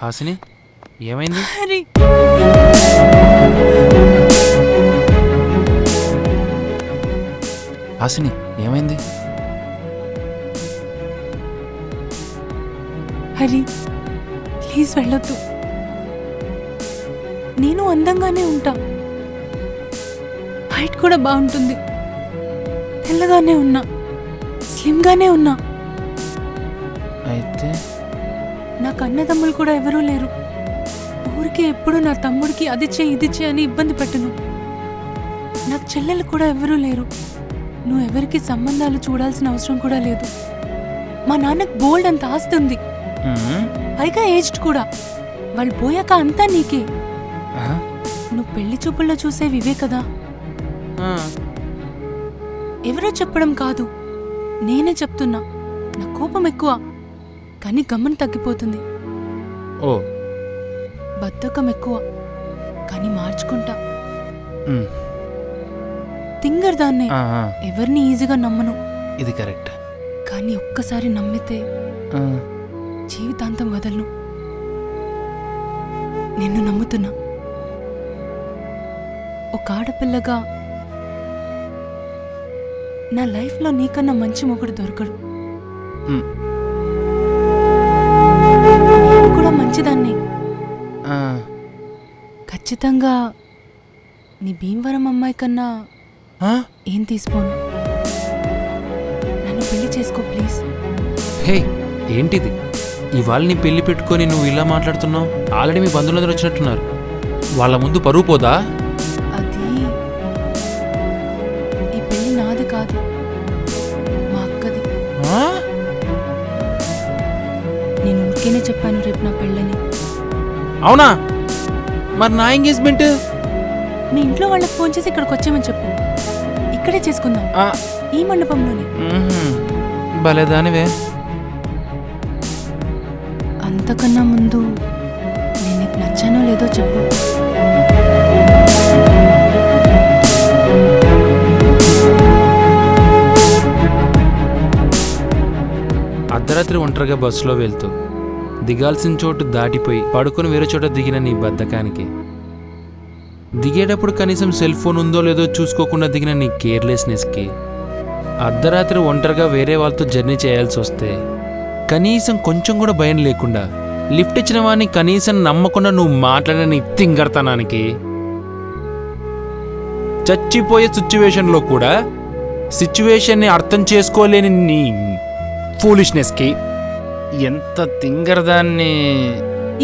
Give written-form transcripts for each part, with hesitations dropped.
హాసిని ఏమైంది? హరి హాసిని ఏమైంది? హరి ప్లీజ్ వెళ్ళొద్దు. నేను అందంగానే ఉంటా, హైట్ కూడా బాగుంటుంది, తెల్లగానే ఉన్నా, స్లిమ్గానే ఉన్నా. అయితే నాకు అన్నదమ్ములు కూడా ఎవరూ లేరు. ఊరికే ఎప్పుడు నా తమ్ముడికి అది చే ఇది చే అని ఇబ్బంది పెట్టను. నాకు చెల్లెలు కూడా ఎవరూ లేరు. నువ్వు ఎవరికి సంబంధాలు చూడాల్సిన అవసరం కూడా లేదు. మా నాన్నకు బోల్డ్ అంత ఆస్తి ఉంది, పైగా ఏజ్డ్ కూడా. వాళ్ళు పోయాక అంతా నీకే. నువ్వు పెళ్లి చూపుల్లో చూసేవి ఇవే కదా. ఎవరో చెప్పడం కాదు, నేనే చెప్తున్నా. నా కోపం ఎక్కువ, కానీ గమనం తగ్గిపోతుంది. ఓ బద్ధకం ఎక్కువ, కానీ మార్చుకుంటా. తింగర్ దాన్నే, ఎవరిని ఈజీగా నమ్మను. ఇది కరెక్ట్. కానీ ఒక్కసారి నమ్మితే జీవితాంతం వదలను. నిన్ను నమ్ముతున్నా. ఒక ఆడపిల్లగా నా లైఫ్లో నీకన్నా మంచి మొగుడు దొరకడు. నేను కూడా మంచిదాన్ని. ఖచ్చితంగా నీ భీమవరం అమ్మాయి కన్నా ఏం తీసుకోను. నన్ను పెళ్లి చేసుకో ప్లీజ్. హే ఏంటిది? ఇవాళ నీ పెళ్లి పెట్టుకొని నువ్వు ఇలా మాట్లాడుతున్నావు? ఆల్రెడీ మీ బంధువులందరూ వచ్చినట్టున్నారు. వాళ్ళ ముందు పరువు పోదా? అది ఈ పెళ్లి నాది కాదు, మా అక్కది. నేను ఊరికేనే చెప్పాను రేపు నా పెళ్ళని. అవునా? మరి నా ఎంగేజ్మెంట్? మీ ఇంట్లో వాళ్ళకి ఫోన్ చేసి ఇక్కడికి వచ్చామని చెప్పు. ఇక్కడే చేసుకుందాం, ఈ మండపంలోనే. భలేదానివే. అంతకన్నా ముందు నేను నీకు నచ్చానో లేదో చెప్పు. అర్ధరాత్రి ఒంటరిగా బస్సులో వెళ్తూ దిగాల్సిన చోటు దాటిపోయి పడుకొని వేరే చోట దిగిన నీ బద్ధకానికి, దిగేటప్పుడు కనీసం సెల్ ఫోన్ ఉందో లేదో చూసుకోకుండా దిగిన నీ కేర్లెస్నెస్కి, అర్ధరాత్రి ఒంటరిగా వేరే వాళ్ళతో జర్నీ చేయాల్సి వస్తే కనీసం కొంచెం కూడా భయం లేకుండా లిఫ్ట్ ఇచ్చిన వాడిని కనీసం నమ్మకుండా నువ్వు మాట్లాడిన నీ తింగర్తనానికి, చచ్చిపోయే సిచ్యువేషన్లో కూడా సిచ్యువేషన్ని అర్థం చేసుకోలేని నీ ఫూలిష్నెస్కి, ఎంత తింగరదాన్ని.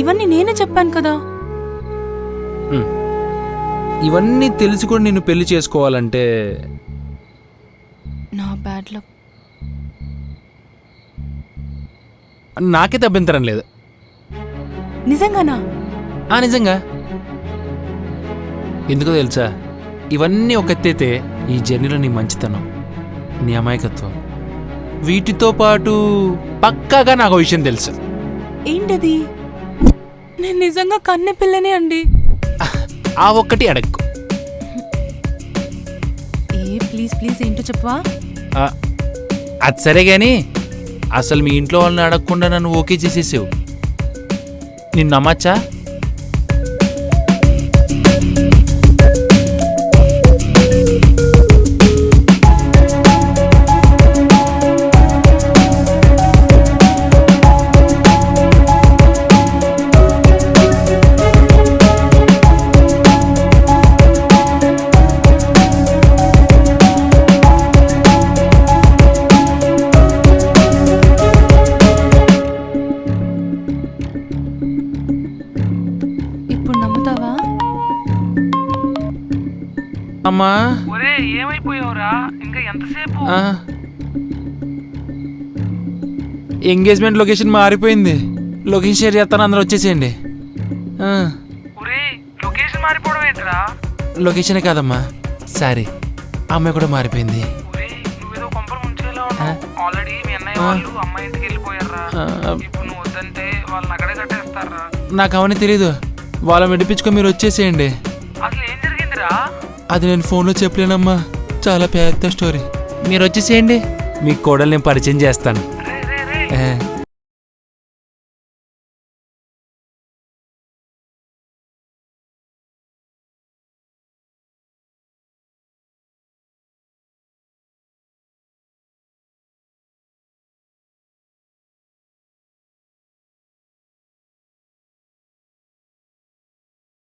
ఇవన్నీ నేనే చెప్పాను కదా. ఇవన్నీ తెలిసి కూడా నిన్ను పెళ్లి చేసుకోవాలంటే నా బ్యాడ్ లక్. నాకైతే అభ్యంతరం లేదు. నిజంగానా? నిజంగా. ఎందుకో తెలుసా? ఇవన్నీ ఒక ఎత్తైతే ఈ జర్నీలో నీ మంచితనం, నీ అమాయకత్వం, వీటితో పాటు పక్కాగా నాకు విషయం తెలుసు. ఏంటది? నేను నిజంగా కన్నె పిల్లనే అండి. ఆ ఒక్కటి అడక్కు. ప్లీజ్ ప్లీజ్ ఏంటో చెప్పవా? అది సరే గాని అసలు మీ ఇంట్లో వాళ్ళని అడగకుండా నన్ను ఓకే చేసేసావు. నిన్ను నమ్మచ్చా? అమ్మా ఏమైపోయావురా? ఇంకా ఎంతసేపు? ఎంగేజ్మెంట్ లొకేషన్ మారిపోయింది. లొకేషన్ షేర్ చేస్తాను, అందరూ వచ్చేసేయండి. లొకేషన్ మారిపోవడం ఏంట్రా? లొకేషనే కాదమ్మా, సారీ, అమ్మాయి కూడా మారిపోయింది. నువ్వేదో కొంపలు ముంచేలా ఉన్నావు. ఆల్రెడీ మీ అన్నయ్య వాళ్ళు అమ్మాయి ఇంటికి వెళ్ళిపోయారా? ఇప్పుడు నువ్వు వద్దంటే వాళ్ళని అక్కడే కట్టేస్తారా? నాకు అవన్నీ తెలీదు. వాళ్ళని విడిపించుకో, మీరు వచ్చేసేయండి. అసలు ఏం జరిగిందిరా? అది నేను ఫోన్లో చెప్పలేనమ్మా, చాలా పెద్ద స్టోరీ. మీరు వచ్చేసేయండి, మీ కోడలు నేను పరిచయం చేస్తాను.